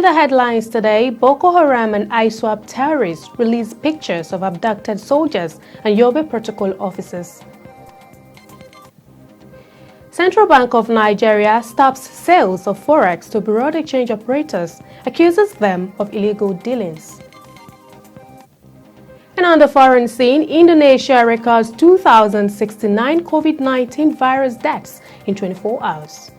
the headlines today, Boko Haram and ISWAP terrorists released pictures of abducted soldiers and Yobe protocol officers. Central Bank of Nigeria stops sales of forex to bureau exchange operators, accuses them of illegal dealings. And on the foreign scene, Indonesia records 2,069 COVID-19 virus deaths in 24 hours.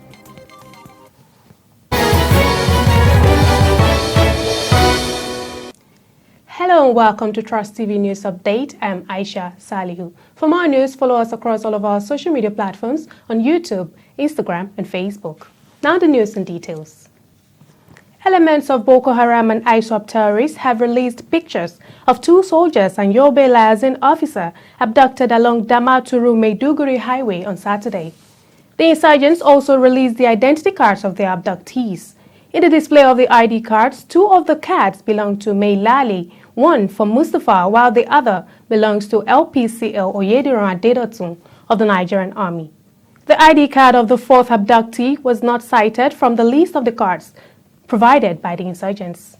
Hello and welcome to Trust TV News Update. I'm Aisha Salihu. For more news, follow us across all of our social media platforms on YouTube, Instagram, and Facebook. Now the news and details. Elements of Boko Haram and ISWAP terrorists have released pictures of two soldiers and Yobe liaison officer abducted along Damaturu-Maiduguri Highway on Saturday. The insurgents also released the identity cards of their abductees. In the display of the ID cards, two of the cards belong to Meilali, one for Mustafa, while the other belongs to LPCL Oyediran Adedotun of the Nigerian Army. The ID card of the fourth abductee was not cited from the list of the cards provided by the insurgents.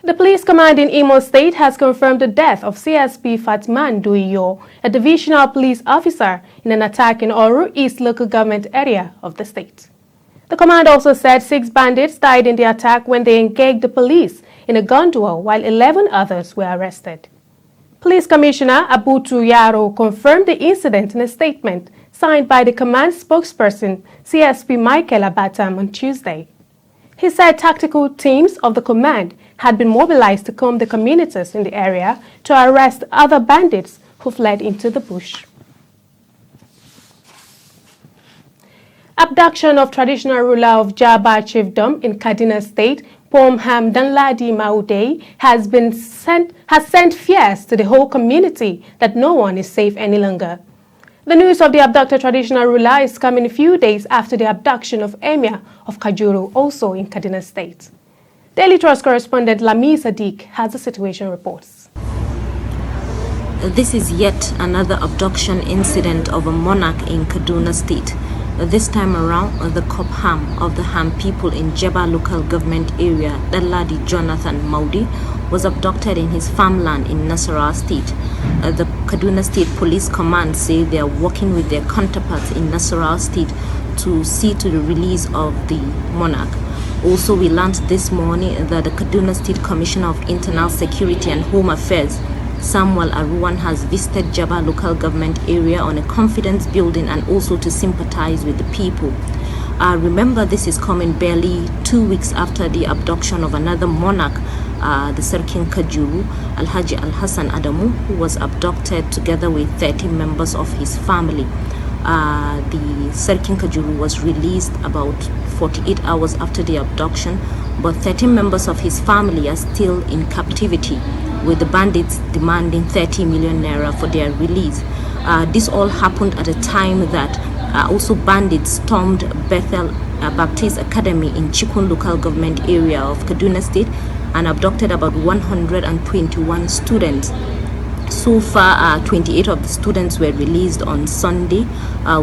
The police command in Imo State has confirmed the death of CSP Fatman Duiyo, a divisional police officer, in an attack in Oru East Local Government Area of the state. The command also said 6 bandits died in the attack when they engaged the police in a gun duel, while 11 others were arrested. Police Commissioner Abutu Yaro confirmed the incident in a statement signed by the command spokesperson CSP Michael Abatam on Tuesday. He said tactical teams of the command had been mobilized to comb the communities in the area to arrest other bandits who fled into the bush. Abduction of traditional ruler of Jaba Chiefdom in Kaduna State, Pomham Danladi Gyet Maude, has sent fears to the whole community that no one is safe any longer. The news of the abducted traditional ruler is coming a few days after the abduction of Emir of Kajuru, also in Kaduna State. Daily Trust correspondent Lami Sadiq has the situation reports. This is yet another abduction incident of a monarch in Kaduna State. This time around, the Cobham of the Ham people in Jaba Local Government Area, Danladi Gyet Maude, was abducted in his farmland in Nasarawa State. The Kaduna State Police Command say they are working with their counterparts in Nasarawa State to see to the release of the monarch. Also, we learned this morning that the Kaduna State Commissioner of Internal Security and Home Affairs, Samuel Aruwan, has visited Jaba Local Government Area on a confidence building and also to sympathize with the people. Remember, this is coming barely 2 weeks after the abduction of another monarch, the Serkin Kajuru, Alhaji Al-Hassan Adamu, who was abducted together with 30 members of his family. The Serkin Kajuru was released about 48 hours after the abduction, but 13 members of his family are still in captivity, with the bandits demanding 30 million naira for their release. This all happened at a time that also bandits stormed Bethel Baptist Academy in Chikun Local Government Area of Kaduna State and abducted about 121 students. So far, 28 of the students were released on Sunday,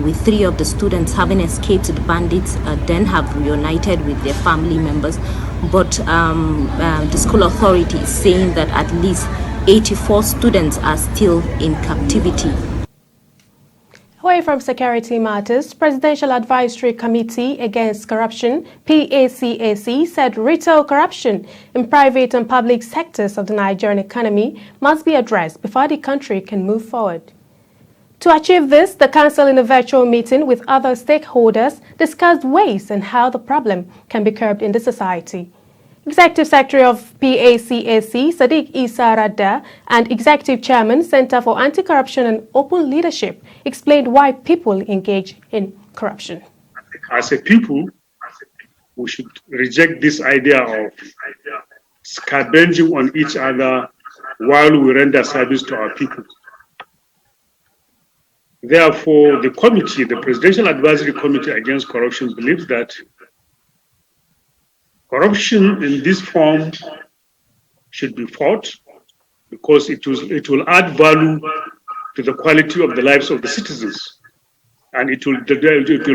with 3 of the students having escaped the bandits, then have reunited with their family members. But the school authority is saying that at least 84 students are still in captivity. Away from security matters, Presidential Advisory Committee Against Corruption, PACAC, said retail corruption in private and public sectors of the Nigerian economy must be addressed before the country can move forward. To achieve this, the Council, in a virtual meeting with other stakeholders, discussed ways and how the problem can be curbed in the society. Executive Secretary of PACAC, Sadiq Isa Radda, and Executive Chairman, Center for Anti-Corruption and Open Leadership, explained why people engage in corruption. As a people, we should reject this idea of scavenging on each other while we render service to our people. Therefore, the committee, the Presidential Advisory Committee Against Corruption, believes that corruption in this form should be fought because it will add value to the quality of the lives of the citizens, and it will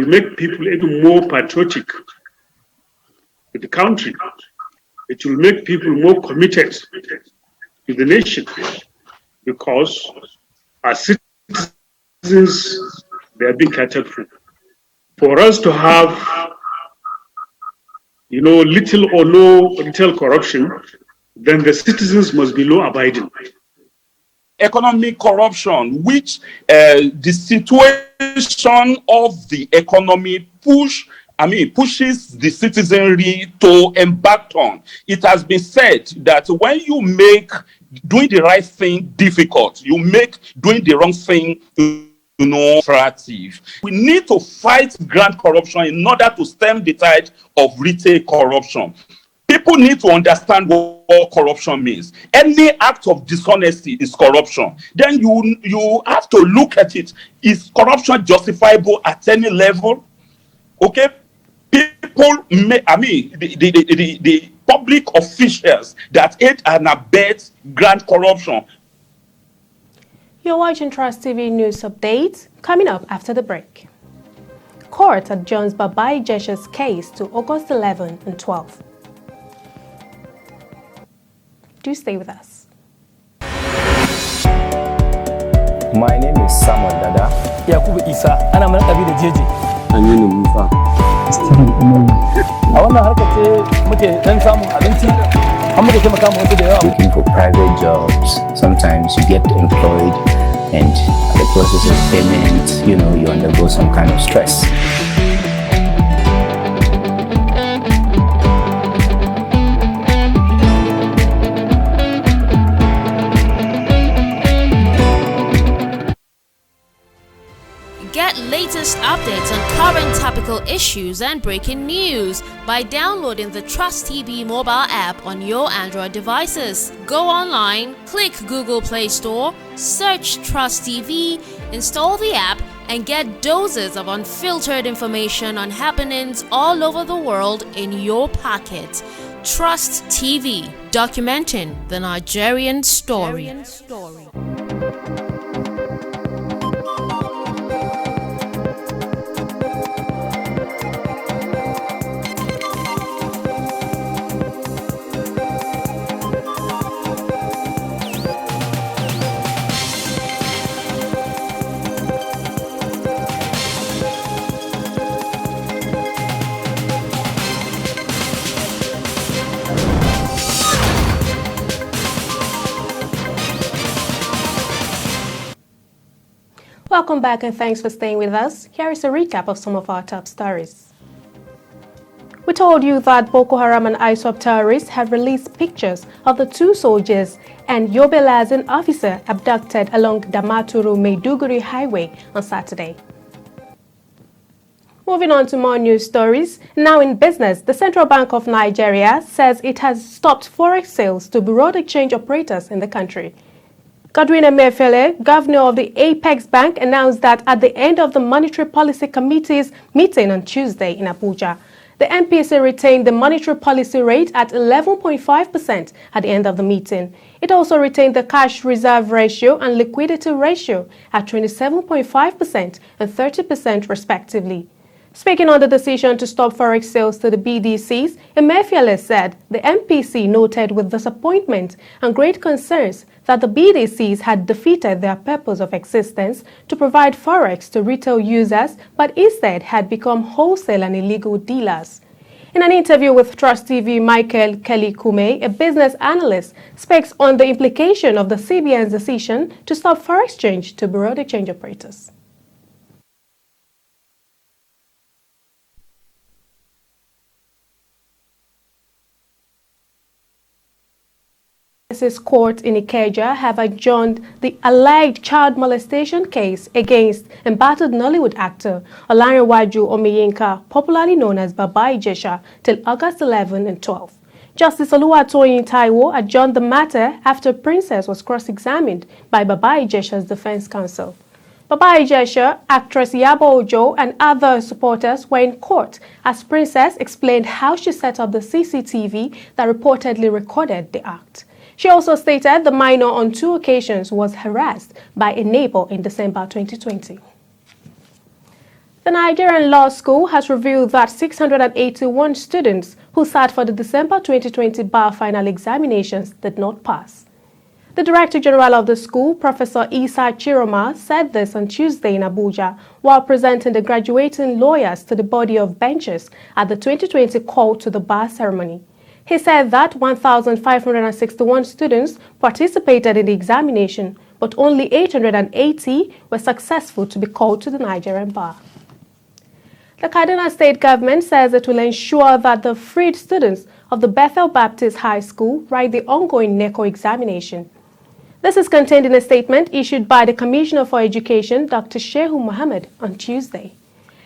make people even more patriotic to the country. It will make people more committed to the nation because as citizens, they are being catered for. For us to have, little or no retail corruption, then the citizens must be law-abiding. Economic corruption, which the situation of the economy pushes the citizenry to embark on. It has been said that when you make doing the right thing difficult, you make doing the wrong thing attractive. We need to fight grand corruption in order to stem the tide of retail corruption. People need to understand what corruption means. Any act of dishonesty is corruption. Then you have to look at it. Is corruption justifiable at any level? Okay? People the public officials that aid and abet grand corruption. You're watching Trust TV News Updates, coming up after the break. Court adjourns Baba Ijesha's case to August 11 and 12. Do stay with us. My name is Samuel Dada. Yakubu Isa, ana mana ɗabi da jeji. Aminu Musa. A wannan harkar ce muke dan samun abinci, an muke taimaka mu wasu da yawa. Looking for private jobs. Sometimes you get employed and the process of payment, you undergo some kind of stress. Get latest updates on current topical issues and breaking news by downloading the Trust TV mobile app on your Android devices. Go online, click Google Play Store, search Trust TV, install the app, and get doses of unfiltered information on happenings all over the world in your pocket. Trust TV, documenting the Nigerian story. Welcome back and thanks for staying with us. Here is a recap of some of our top stories. We told you that Boko Haram and ISWAP terrorists have released pictures of the two soldiers and Yobe Lazin officer abducted along Damaturu-Maiduguri highway on Saturday. Moving on to more news stories. Now in business, the Central Bank of Nigeria says it has stopped forex sales to bureau de change operators in the country. Kaduna Emefiele, governor of the Apex Bank, announced that at the end of the Monetary Policy Committee's meeting on Tuesday in Abuja, the MPC retained the monetary policy rate at 11.5% at the end of the meeting. It also retained the cash reserve ratio and liquidity ratio at 27.5% and 30% respectively. Speaking on the decision to stop forex sales to the BDCs, Emefiele said the MPC noted with disappointment and great concerns that the BDCs had defeated their purpose of existence to provide forex to retail users, but instead had become wholesale and illegal dealers. In an interview with Trust TV, Michael Kelly Kume, a business analyst, speaks on the implication of the CBN's decision to stop forex change to bureau de change operators. Court in Ikeja have adjourned the alleged child molestation case against embattled Nollywood actor Olanrewaju Omiyinka, popularly known as Baba Ijesha, till August 11 and 12. Justice Oluwatoyin Taiwo adjourned the matter after Princess was cross-examined by Baba Ijesha's defense counsel. Baba Ijesha, actress Yaba Ojo, and other supporters were in court as Princess explained how she set up the CCTV that reportedly recorded the act. She also stated the minor on 2 occasions was harassed by a neighbor in December 2020. The Nigerian Law School has revealed that 681 students who sat for the December 2020 bar final examinations did not pass. The Director General of the school, Professor Isa Chiroma, said this on Tuesday in Abuja while presenting the graduating lawyers to the body of benches at the 2020 call to the bar ceremony. He said that 1,561 students participated in the examination, but only 880 were successful to be called to the Nigerian bar. The Kaduna state government says it will ensure that the freed students of the Bethel Baptist High School write the ongoing NECO examination. This is contained in a statement issued by the Commissioner for Education, Dr. Shehu Mohammed, on Tuesday.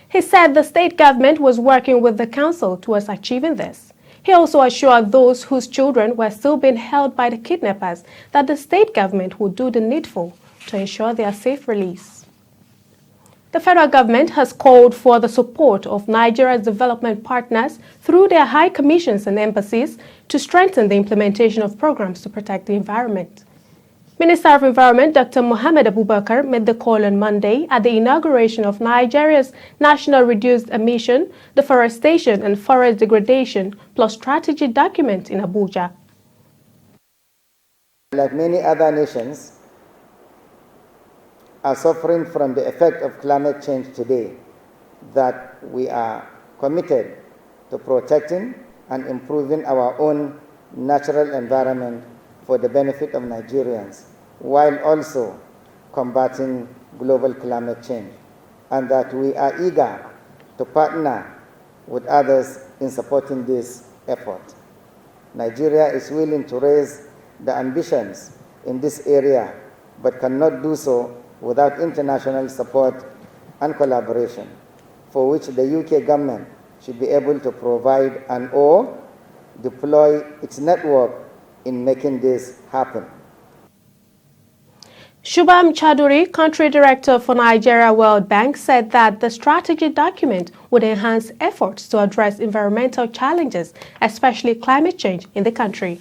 He said the state government was working with the council towards achieving this. He also assured those whose children were still being held by the kidnappers that the state government would do the needful to ensure their safe release. The federal government has called for the support of Nigeria's development partners through their high commissions and embassies to strengthen the implementation of programs to protect the environment. Minister of Environment Dr. Mohammed Abubakar made the call on Monday at the inauguration of Nigeria's National Reduced Emission, Deforestation and Forest Degradation plus Strategy document in Abuja. Like many other nations, are suffering from the effect of climate change today, that we are committed to protecting and improving our own natural environment for the benefit of Nigerians, while also combating global climate change, and that we are eager to partner with others in supporting this effort. Nigeria is willing to raise the ambitions in this area, but cannot do so without international support and collaboration, for which the UK government should be able to provide and or deploy its network in making this happen. Shubham Chaduri, Country Director for Nigeria World Bank, said that the strategy document would enhance efforts to address environmental challenges, especially climate change in the country.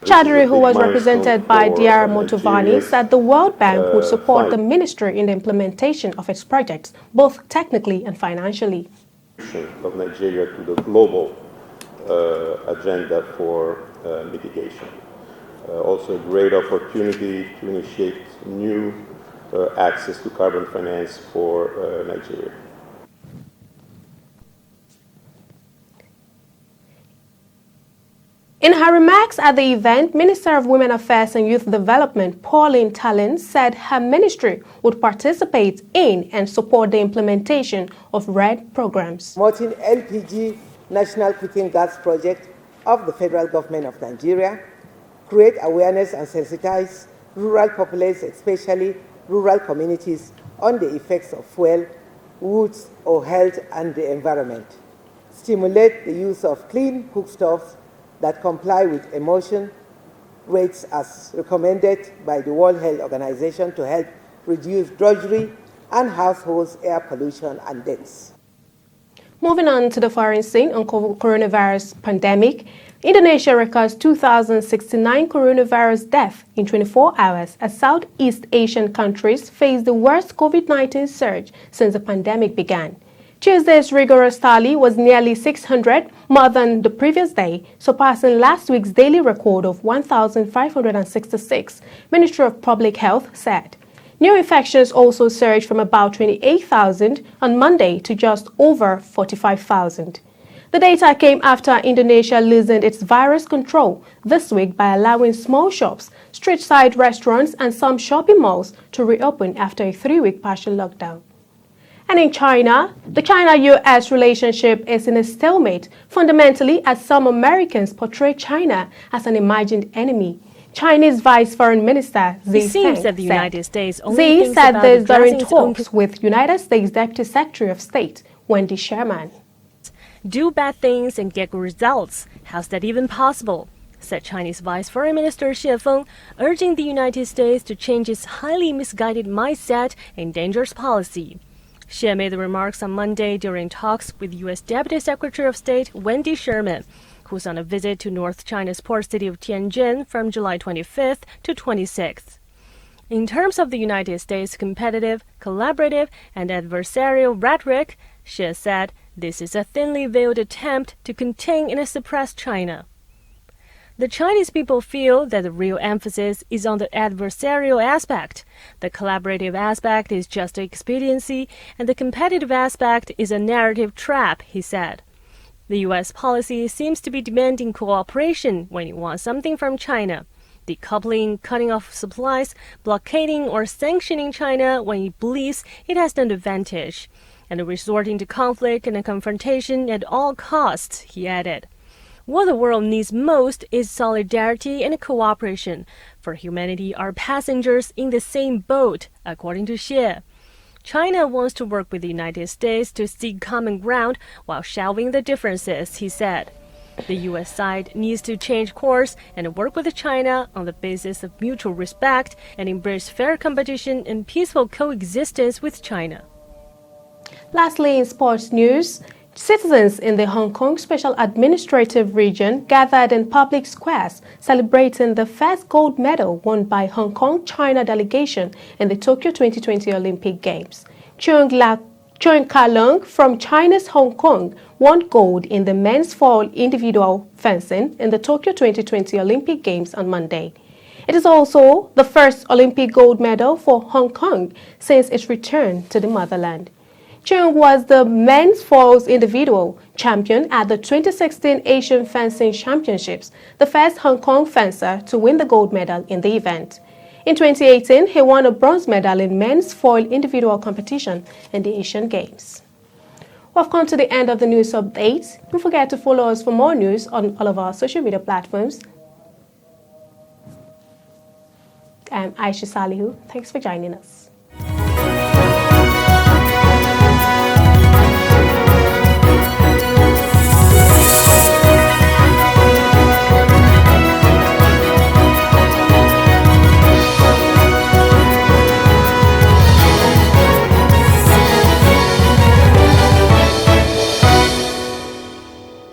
Chaduri, who was represented by Dr. Motovani, said the World Bank would support the ministry in the implementation of its projects, both technically and financially. Of Nigeria to the global agenda for mitigation. Also a great opportunity to initiate new access to carbon finance for Nigeria. In her remarks at the event, Minister of Women Affairs and Youth Development, Pauline Tallinn, said her ministry would participate in and support the implementation of RED programs. Promoting LPG National Cooking Gas Project of the Federal Government of Nigeria, create awareness and sensitize rural populations, especially rural communities, on the effects of fuel, woods, or health and the environment. Stimulate the use of clean cookstoves that comply with emission rates as recommended by the World Health Organization to help reduce drudgery and household air pollution and deaths. Moving on to the foreign scene on coronavirus pandemic, Indonesia records 2,069 coronavirus deaths in 24 hours as Southeast Asian countries face the worst COVID-19 surge since the pandemic began. Tuesday's rigorous tally was nearly 600 more than the previous day, surpassing last week's daily record of 1,566, Ministry of Public Health said. New infections also surged from about 28,000 on Monday to just over 45,000. The data came after Indonesia loosened its virus control this week by allowing small shops, street-side restaurants, and some shopping malls to reopen after a 3-week partial lockdown. And in China, the China-US relationship is in a stalemate, fundamentally as some Americans portray China as an imagined enemy. Chinese Vice Foreign Minister Xi seems that the United States only Xi said this during talks with United States Deputy Secretary of State Wendy Sherman. Do bad things and get good results. How's that even possible? Said Chinese Vice Foreign Minister Xie Feng, urging the United States to change its highly misguided mindset and dangerous policy. Xie made the remarks on Monday during talks with U.S. Deputy Secretary of State Wendy Sherman, who's on a visit to North China's port city of Tianjin from July 25th to 26th. In terms of the United States' competitive, collaborative, and adversarial rhetoric, Xi said this is a thinly veiled attempt to contain and suppress China. The Chinese people feel that the real emphasis is on the adversarial aspect. The collaborative aspect is just expediency, and the competitive aspect is a narrative trap, he said. The U.S. policy seems to be demanding cooperation when you want something from China, decoupling, cutting off supplies, blockading or sanctioning China when it believes it has an advantage, and resorting to conflict and confrontation at all costs, he added. What the world needs most is solidarity and cooperation, for humanity are passengers in the same boat, according to Xi. China wants to work with the United States to seek common ground while shelving the differences, he said. The U.S. side needs to change course and work with China on the basis of mutual respect and embrace fair competition and peaceful coexistence with China. Lastly, in sports news, citizens in the Hong Kong Special Administrative Region gathered in public squares celebrating the first gold medal won by Hong Kong-China delegation in the Tokyo 2020 Olympic Games. Cheung Ka-lung from China's Hong Kong won gold in the men's foil individual fencing in the Tokyo 2020 Olympic Games on Monday. It is also the first Olympic gold medal for Hong Kong since its return to the motherland. Cheung was the men's foils individual champion at the 2016 Asian Fencing Championships, the first Hong Kong fencer to win the gold medal in the event. In 2018, he won a bronze medal in men's foil individual competition in the Asian Games. We've come to the end of the news update. Don't forget to follow us for more news on all of our social media platforms. I'm Aisha Salihu. Thanks for joining us.